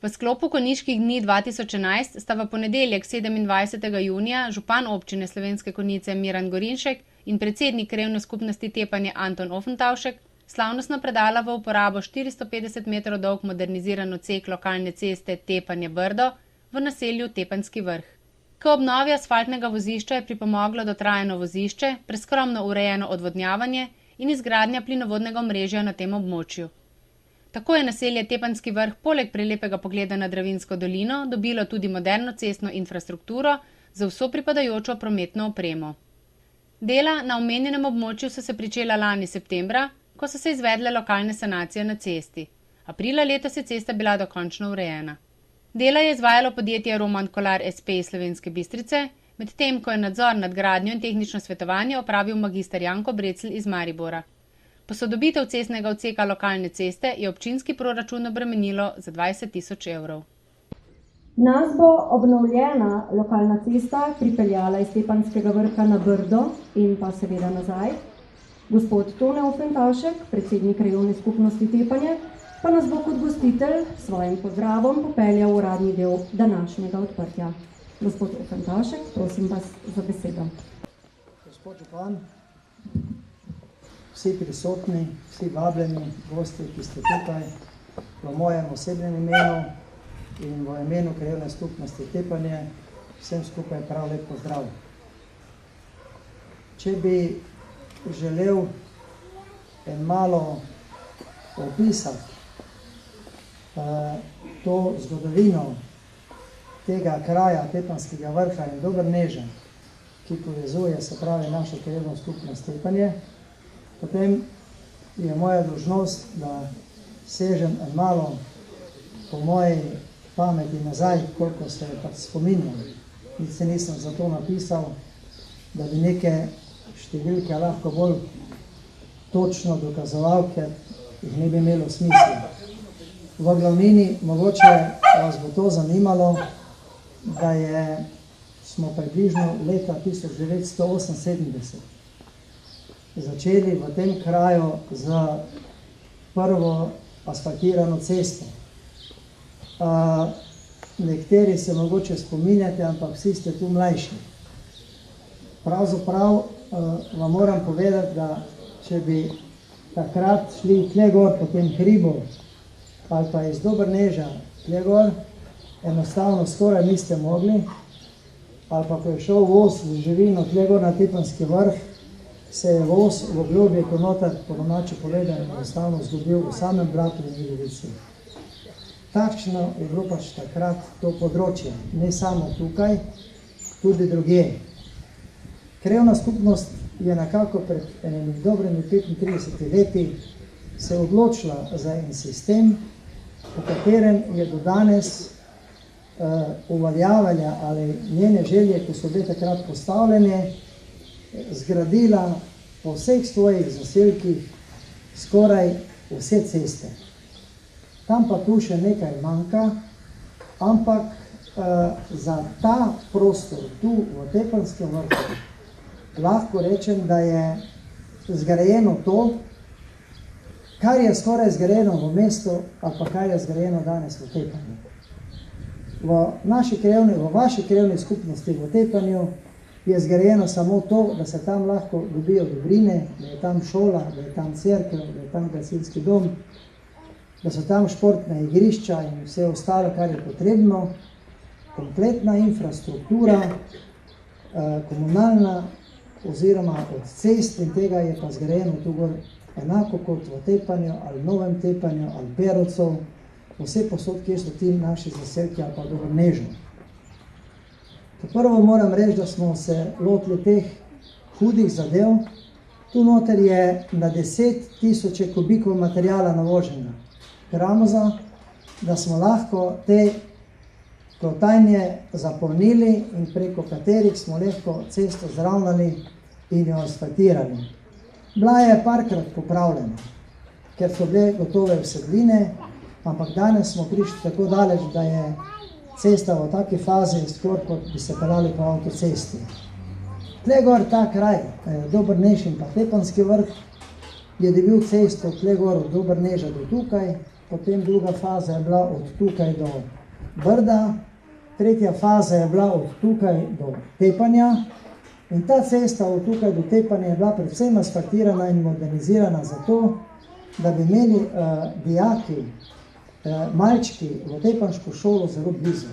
V sklopu Konjiških dni 2011 sta v ponedeljek 27. junija župan občine Slovenske Konjice Miran Gorinšek in predsednik krajevne skupnosti Tepanje Anton Oftentavšek slavnostno predala v uporabo 450 metrov dolg moderniziran odsek lokalne ceste Tepanje-Brdo v naselju Tepanjski Vrh. K obnovi asfaltnega vozišča je pripomoglo dotrajano vozišče, preskromno urejeno odvodnjavanje in izgradnja plinovodnega omrežja na tem območju. Tako je naselje Tepanjski Vrh poleg prelepega pogleda na Dravinjsko dolino dobilo tudi moderno cestno infrastrukturo z vso pripadajočo prometno opremo. Dela na omenjenem območju so se pričela lani septembra, ko so se izvedle lokalne sanacije na cesti. Aprila letos je cesta bila dokončno urejena. Dela je izvajalo podjetje Roman Kolar SP iz Slovenske Bistrice, medtem ko je nadzor nad gradnjo in tehnično svetovanje opravil magister Janko Brecl iz Maribora. Posodobitev cestnega odseka lokalne ceste je občinski proračun obremenilo za 20 000 evrov. Nas bo obnovljena lokalna cesta pripeljala iz Tepanjskega Vrha na Brdo in pa seveda nazaj. Gospod Tone Oftentavšek, predsednik krajevne skupnosti Tepanje, pa nas bo kot gostitelj s svojim pozdravom popeljal v uradni del današnjega odprtja. Gospod Oftentavšek, prosim vas za besedo. Gospod župan, vsi prisotni, vsi vabljeni gosti, ki ste tukaj, v mojem osebnem imenu in v imenu krajevne skupnosti Tepanje, vsem skupaj prav lep pozdrav. Če bi želel en malo opisati to zgodovino tega kraja Tepanjskega Vrha in Dobrneža, ki povezuje, se pravi, našo krajevno skupnost Tepanje, potem je moja dolžnost, da sežem en malo po moji pameti nazaj, koliko se pač spominjam. Nič se nisem zato napisal, da bi neke številke lahko bolj točno dokazoval, ker jih ne bi imelo smisla. V glavnini mogoče vas bo to zanimalo, da smo približno leta 1978 začeli v tem kraju z prvo asfaltirano cesto. Nekateri se mogoče spominjate, ampak vsi ste tu mlajši. Pravzaprav vam moram povedati, da če bi takrat šli tle gor po tem hribu ali pa iz Dobrneža tle gor, enostavno skoraj niste mogli, ali pa ko je šel voz v živino tle gor na Tepanjski Vrh, se je voz v globje konotar, po domače povedano, enostavno zgubil v samem blatu in Vidovici. Takšno je bilo pač takrat to področje, ne samo tukaj, tudi drugje. Krajevna skupnost je nekako pred enimi dobrimi 35 leti se odločila za en sistem, po katerem je do danes uveljavljala ali njene želje, ki so bile takrat postavljene, zgradila po vseh svojih zaselkih skoraj vse ceste. Tam pa tu še nekaj manjka, ampak za ta prostor tu v Tepanjskem Vrhu lahko rečem, da je zgrajeno to, kar je skoraj zgrajeno v mestu ali pa kar je zgrajeno danes v Tepanju. V vaši krajevni skupnosti v Tepanju je zgrajeno samo to, da se tam lahko dobijo dobrine, da je tam šola, da je tam cerkev, da je tam gasilski dom, da so tam športna igrišča in vse ostalo, kar je potrebno, kompletna infrastruktura, komunalna oziroma od cest in tega je pa zgrajeno tu gor enako kot v Tepanju ali Novem Tepanju ali Perovcov, vse posod, kjer so ti naši zaselki ali pa Dobrnežu. Prvo moram reči, da smo se lotili teh hudih zadev. Tu noter je na 10 000 kubikov materijala navoženega gramoza, da smo lahko te kotajnje zapolnili in preko katerih smo lahko cesto zravnali in jo asfaltirali. Bila je parkrat popravljena, ker so bile gotove vsebine, ampak danes smo prišli tako daleč, da je cesta v taki fazi, skoraj kot bi se peljali po avtocesti. Tle gor ta kraj, Dobrnež in pa Tepanjski Vrh, je dobil cesto tle gor od Dobrneža do tukaj, potem druga faza je bila od tukaj do Brda, tretja faza je bila od tukaj do Tepanja in ta cesta od tukaj do Tepanja je bila predvsem asfaltirana in modernizirana zato, da bi imeli dijaki, malčki v tepanško šolo zelo blizu.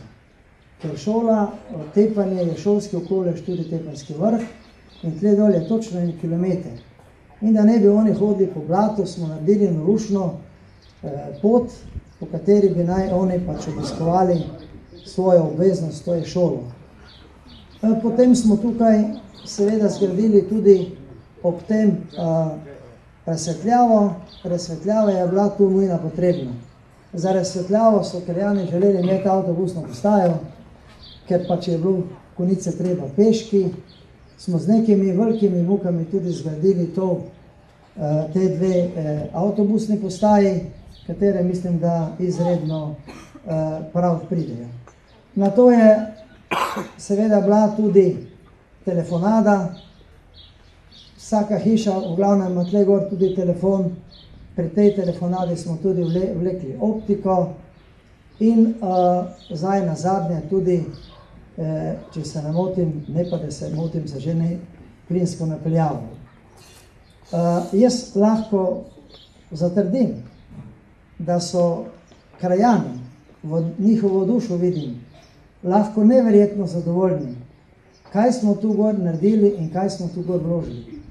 Ker šola Tepanje je šolski okolež tudi Tepanjski vrh in tle dol je točno 1 kilometer. In da ne bi oni hodili po blatu, smo naredili narušno pot, po kateri bi naj oni pač obiskovali svojo obveznost, to je šolo. Potem smo tukaj seveda zgradili tudi ob tem razsvetljavo. Razsvetljava je bila tu nujno potrebna. Za razsvetljavo so Kraljani želeli imeti avtobusno postajo, ker pač je bilo Konjice treba peški. Smo z nekimi velikimi mukami tudi zgradili te 2 avtobusni postaji, katere mislim, da izredno prav pridejo. Na to je seveda bila tudi telefonada. Vsaka hiša, v glavnem ima tle gor tudi telefon. Pri tej telefonadi smo tudi vlekli optiko in zdaj nazadnje tudi, če se ne motim, ne pa da se motim, za žene plinsko napeljavo. Jaz lahko zatrdim, da so krajani, v njihovo dušo vidim, lahko neverjetno zadovoljni, kaj smo tu gor naredili in kaj smo tu gor vložili.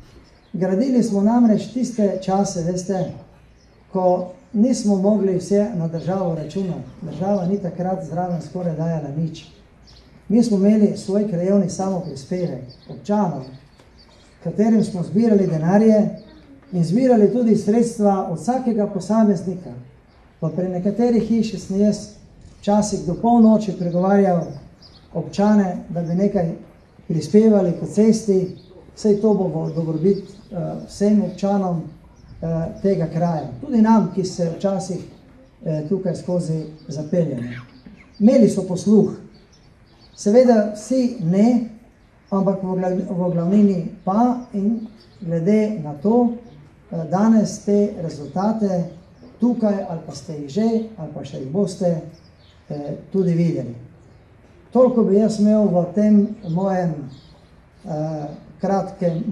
Gradili smo namreč tiste čase, veste, ko nismo mogli vse na državo računati. Država ni takrat zraven skoraj dajala nič. Mi smo imeli svoj krajevni samoprispevek občanov, katerim smo zbirali denarje in zbirali tudi sredstva od vsakega posameznika. Pa pri nekaterih hiši sem jaz včasih do polnoči pregovarjal občane, da bi nekaj prispevali po cesti, saj to bo v dobrobit vsem občanom tega kraja. Tudi nam, ki se včasih tukaj skozi zapeljamo. Imeli so posluh. Seveda vsi ne, ampak v glavnini pa, in glede na to, danes te rezultate tukaj, ali pa ste jih že, ali pa še jih boste tudi videli. Toliko bi jaz imel v tem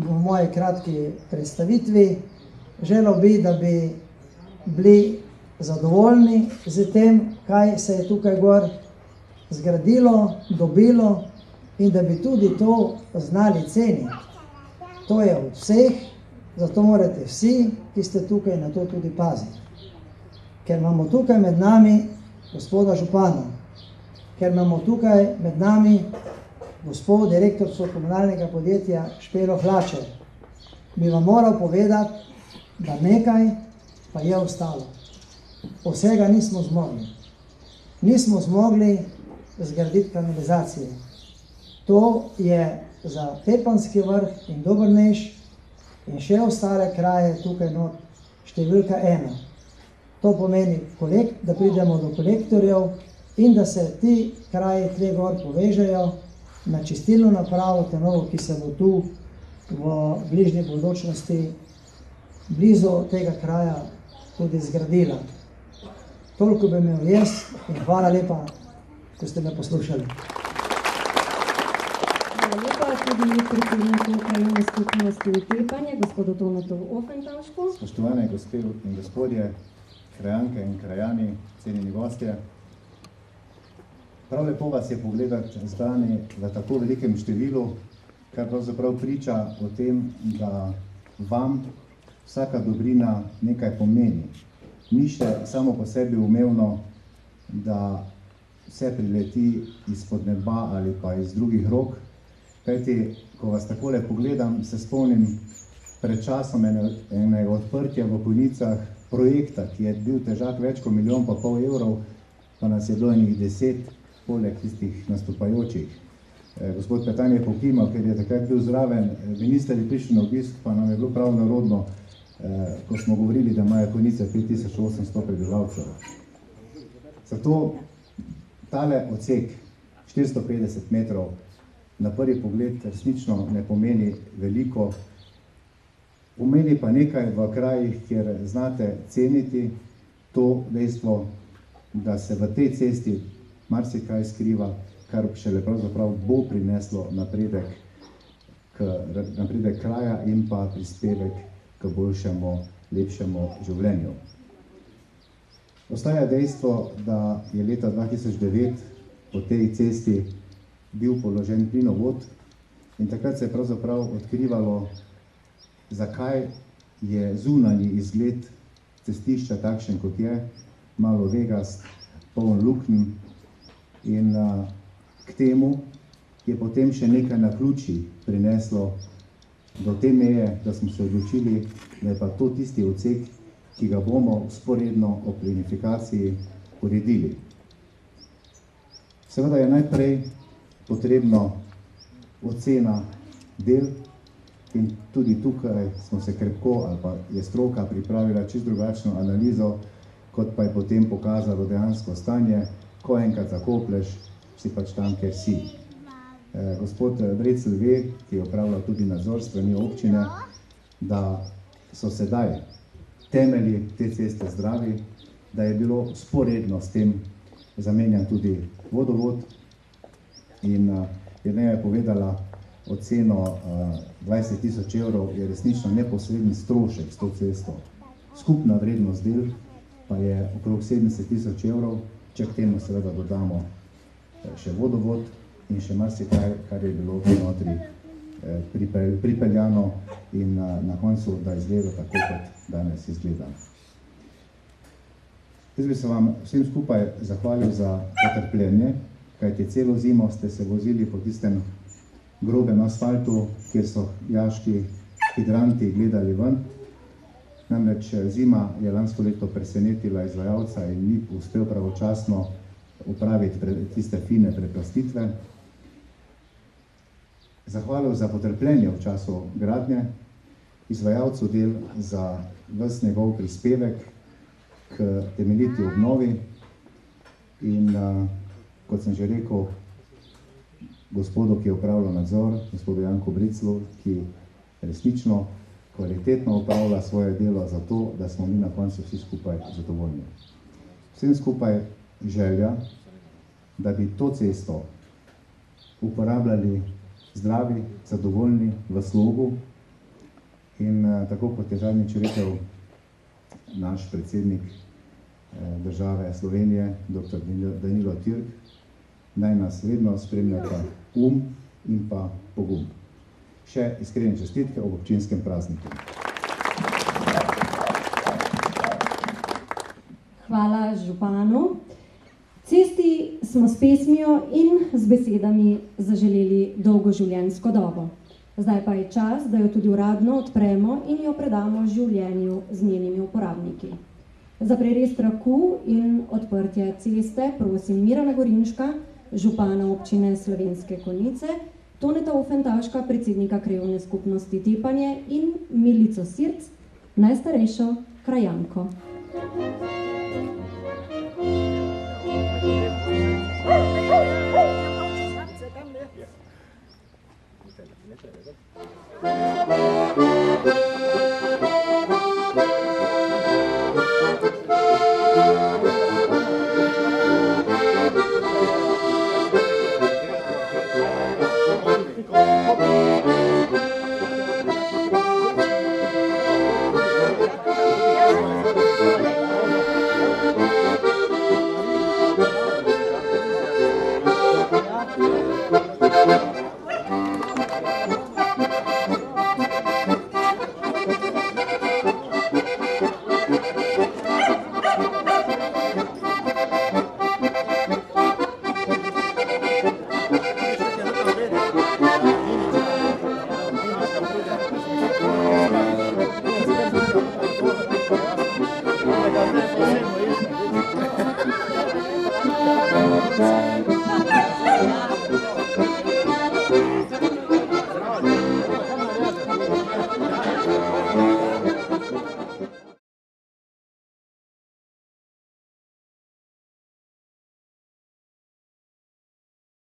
moje kratki predstavitvi. Želel bi, da bi bili zadovoljni z tem, kaj se je tukaj gor zgradilo, dobilo in da bi tudi to znali ceniti. To je od vseh, zato morate vsi, ki ste tukaj, na to tudi paziti. Ker imamo tukaj med nami gospoda župana, ker imamo tukaj med nami gospod direktorico komunalnega podjetja Špelo Hlačer, bi vam moral povedati, da nekaj pa je ostalo. Vsega nismo zmogli. Nismo zmogli zgraditi kanalizacije. To je za Tepanjski vrh in Dobrnež in še ostale kraje tukaj not številka 1. To pomeni, da pridemo do kolektorjev in da se ti kraji tle gor povežejo na čistilno napravo, te novo, ki se bo tu v bližnji bodočnosti blizu tega kraja tudi zgradila. Toliko bi imel jaz in hvala lepa, ko ste me poslušali. Hvala lepa tudi predsedniku krajevne skupnosti Tepanje, gospodu Tonetu Offentaušku. Spoštovane gospe in gospodje, krajanke in krajani, cenjeni gostje. Prav lepo vas je pogledati zbrani v tako velikem številu, kar pravzaprav priča o tem, da vam vsaka dobrina nekaj pomeni. Ni še samo po sebi umevno, da vse prileti izpod neba ali pa iz drugih rok. Kajti, ko vas takole pogledam, se spomnim pred časom enega odprtja v Konjicah projekta, ki je bil težak več kot 1,5 milijona evrov, pa nas je bilo enih 10, poleg tistih nastopajočih. Gospod Petan je pokimal, ker je takrat bil zraven, minister je prišel na obisk, pa nam je bilo prav narodno, ko smo govorili, da imajo Konjice 5800 prebivalcev. Zato tale odsek 450 metrov na prvi pogled resnično ne pomeni veliko, pomeni pa nekaj v krajih, kjer znate ceniti to dejstvo, da se v tej cesti marsikaj skriva, kar šele pravzaprav bo prineslo napredek kraja in pa prispevek k boljšemu, lepšemu življenju. Ostaja dejstvo, da je leta 2009 po tej cesti bil položen plinovod in takrat se je pravzaprav odkrivalo, zakaj je zunanji izgled cestišča takšen, kot je, malo vegast, poln luknj in k temu je potem še nekaj naključij prineslo do te meje, da smo se odločili, da je pa to tisti odsek, ki ga bomo vzporedno ob plinifikaciji uredili. Seveda je najprej potrebno ocena del in tudi tukaj smo se krepko ali pa je stroka pripravila čisto drugačno analizo, kot pa je potem pokazalo dejansko stanje, ko enkrat zakoplješ, si pač tam, kjer si. Gospod Brecelj ve, ki je opravljal tudi nadzor strani občine, da so sedaj temelji te ceste zdravi, da je bilo sporedno s tem zamenjan tudi vodovod in Jerneja je povedala oceno 20 000 evrov je resnično neposredni strošek s to cesto. Skupna vrednost del pa je okrog 70 000 evrov, če k temu seveda dodamo še vodovod in še marsikaj, kar je bilo notri pripeljano in na koncu, da izgleda tako, kot danes izgleda. Jaz bi se vam vsem skupaj zahvalil za potrpljenje, kajti celo zimo ste se vozili po tistem grobem asfaltu, kjer so jaški hidranti gledali ven. Namreč zima je lansko leto presenetila izvajalca in ni uspel pravočasno upraviti tiste fine preplastitve. Zahvalil za potrpljenje v času gradnje, izvajalcu del za ves njegov prispevek k temeljiti obnovi in, kot sem že rekel, gospodu, ki je opravljal nadzor, gospodu Janku Briclu, ki resnično kvalitetno opravlja svoje delo za to, da smo mi na koncu vsi skupaj zadovoljni. Vsem skupaj želja, da bi to cesto uporabljali zdravi, zadovoljni, v slogu in tako kot je zadnjič rekel naš predsednik države Slovenije, dr. Danilo Türk, naj nas vedno spremljata in pa pogum. Še iskrene čestitke ob občinskem prazniku. Hvala županu. Cesti smo s pesmijo in z besedami zaželeli dolgo življenjsko dobo. Zdaj pa je čas, da jo tudi uradno odpremo in jo predamo življenju z njenimi uporabniki. Za prerez traku in odprtje ceste prosim Mirana Gorinška, župana občine Slovenske Konjice, Toneta Ofentavška, predsednika krajevne skupnosti Tepanje in Milico Sirc, najstarejšo krajanko. Thank you.